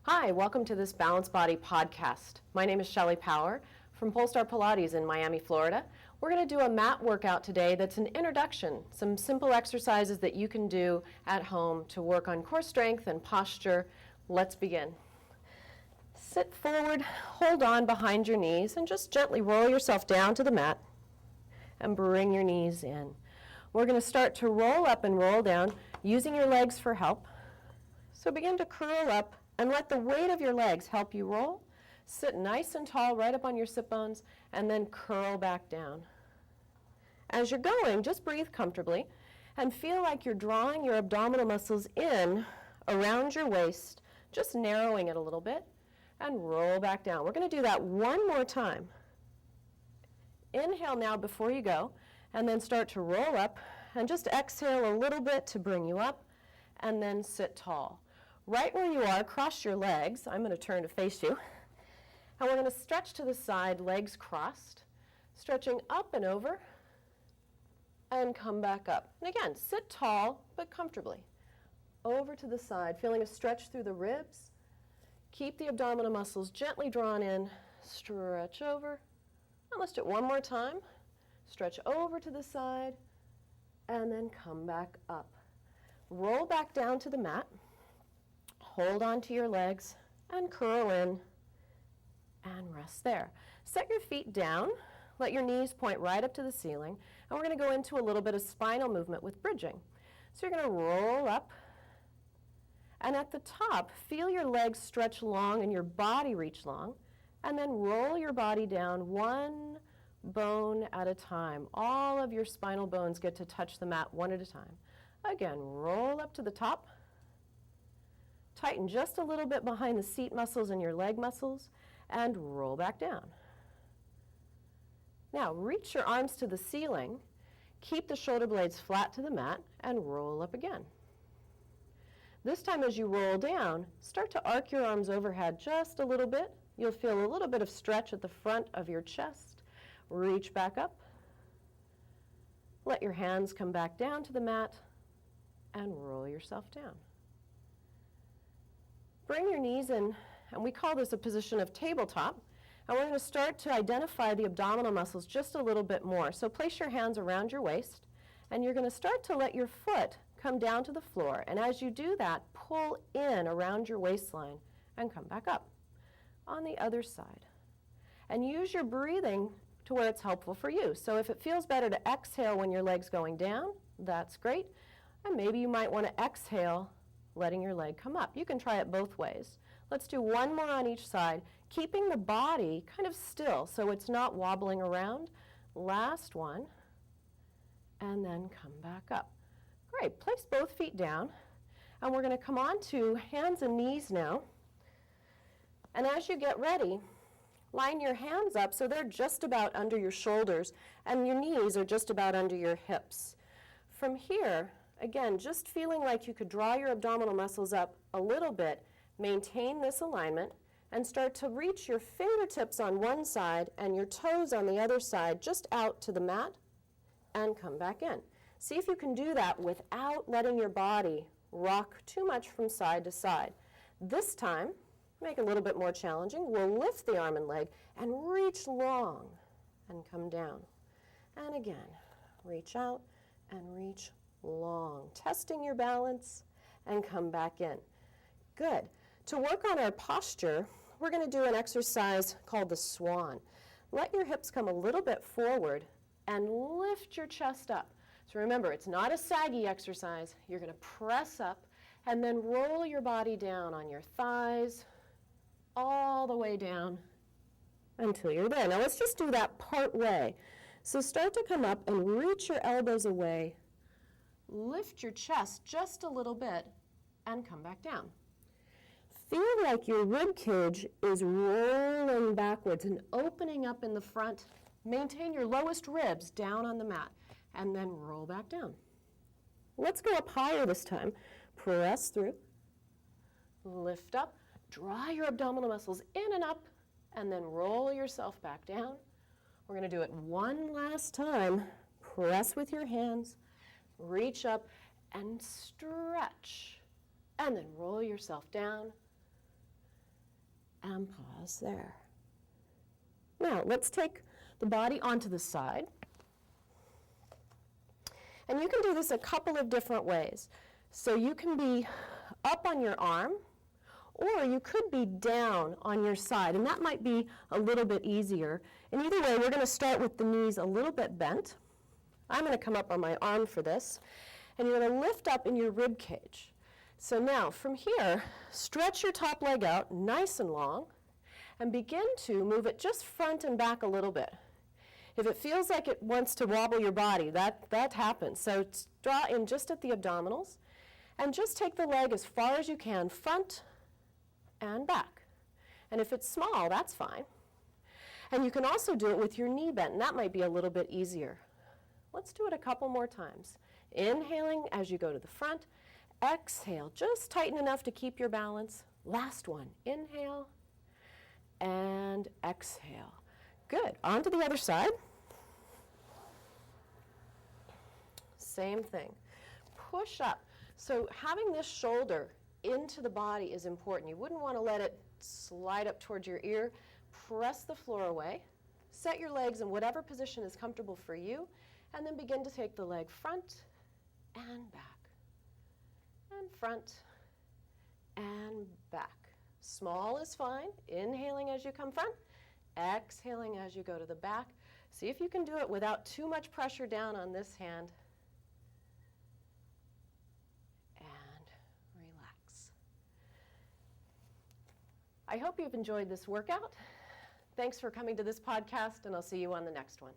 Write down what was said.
Hi, welcome to this Balanced Body Podcast. My name is Shelly Power from Polestar Pilates in Miami, Florida. We're going to do a mat workout today that's an introduction, some simple exercises that you can do at home to work on core strength and posture. Let's begin. Sit forward, hold on behind your knees, and just gently roll yourself down to the mat and bring your knees in. We're going to start to roll up and roll down using your legs for help. So begin to curl up and let the weight of your legs help you roll. Sit nice and tall right up on your sit bones and then curl back down. As you're going, just breathe comfortably and feel like you're drawing your abdominal muscles in around your waist, just narrowing it a little bit, and roll back down. We're going to do that one more time. Inhale now before you go, and then start to roll up, and just exhale a little bit to bring you up, and then sit tall. Right where you are, cross your legs. I'm going to turn to face you. And we're going to stretch to the side, legs crossed, stretching up and over, and come back up. And again, sit tall, but comfortably. Over to the side, feeling a stretch through the ribs. Keep the abdominal muscles gently drawn in, stretch over. And let's do it one more time. Stretch over to the side, and then come back up. Roll back down to the mat. Hold on to your legs and curl in and rest there. Set your feet down. Let your knees point right up to the ceiling. And we're going to go into a little bit of spinal movement with bridging. So you're going to roll up. And at the top, feel your legs stretch long and your body reach long. And then roll your body down one bone at a time. All of your spinal bones get to touch the mat one at a time. Again, roll up to the top. Tighten just a little bit behind the seat muscles and your leg muscles, and roll back down. Now, reach your arms to the ceiling, keep the shoulder blades flat to the mat, and roll up again. This time as you roll down, start to arc your arms overhead just a little bit. You'll feel a little bit of stretch at the front of your chest. Reach back up. Let your hands come back down to the mat, and roll yourself down. Bring your knees in, and we call this a position of tabletop, and we're going to start to identify the abdominal muscles just a little bit more. So place your hands around your waist, and you're going to start to let your foot come down to the floor, and as you do that, pull in around your waistline and come back up on the other side. And use your breathing to where it's helpful for you. So if it feels better to exhale when your leg's going down, that's great, and maybe you might want to exhale letting your leg come up. You can try it both ways. Let's do one more on each side, keeping the body kind of still so it's not wobbling around. Last one, and then come back up. Great, place both feet down, and we're going to come on to hands and knees now. And as you get ready, line your hands up so they're just about under your shoulders, and your knees are just about under your hips. From here, again, just feeling like you could draw your abdominal muscles up a little bit, maintain this alignment, and start to reach your fingertips on one side and your toes on the other side just out to the mat and come back in. See if you can do that without letting your body rock too much from side to side. This time, make it a little bit more challenging. We'll lift the arm and leg and reach long and come down. And again, reach out and reach long, testing your balance, and come back in. Good. To work on our posture, we're going to do an exercise called the Swan. Let your hips come a little bit forward and lift your chest up. So remember, it's not a saggy exercise. You're going to press up and then roll your body down on your thighs all the way down until you're there. Now let's just do that part way. So start to come up and reach your elbows away. Lift your chest just a little bit and come back down. Feel like your rib cage is rolling backwards and opening up in the front. Maintain your lowest ribs down on the mat and then roll back down. Let's go up higher this time. Press through, lift up, draw your abdominal muscles in and up, and then roll yourself back down. We're going to do it one last time. Press with your hands. Reach up and stretch, and then roll yourself down and pause there. Now, let's take the body onto the side. And you can do this a couple of different ways. So you can be up on your arm, or you could be down on your side, and that might be a little bit easier. And either way, we're going to start with the knees a little bit bent. I'm going to come up on my arm for this, and you're going to lift up in your rib cage. So now, from here, stretch your top leg out nice and long, and begin to move it just front and back a little bit. If it feels like it wants to wobble your body, that happens. So draw in just at the abdominals, and just take the leg as far as you can, front and back. And if it's small, that's fine. And you can also do it with your knee bent, and that might be a little bit easier. Let's do it a couple more times. Inhaling as you go to the front. Exhale, just tighten enough to keep your balance. Last one, inhale and exhale. Good, on to the other side. Same thing. Push up. So having this shoulder into the body is important. You wouldn't want to let it slide up towards your ear. Press the floor away. Set your legs in whatever position is comfortable for you, and then begin to take the leg front and back. And front and back. Small is fine. Inhaling as you come front. Exhaling as you go to the back. See if you can do it without too much pressure down on this hand. And relax. I hope you've enjoyed this workout. Thanks for coming to this podcast, and I'll see you on the next one.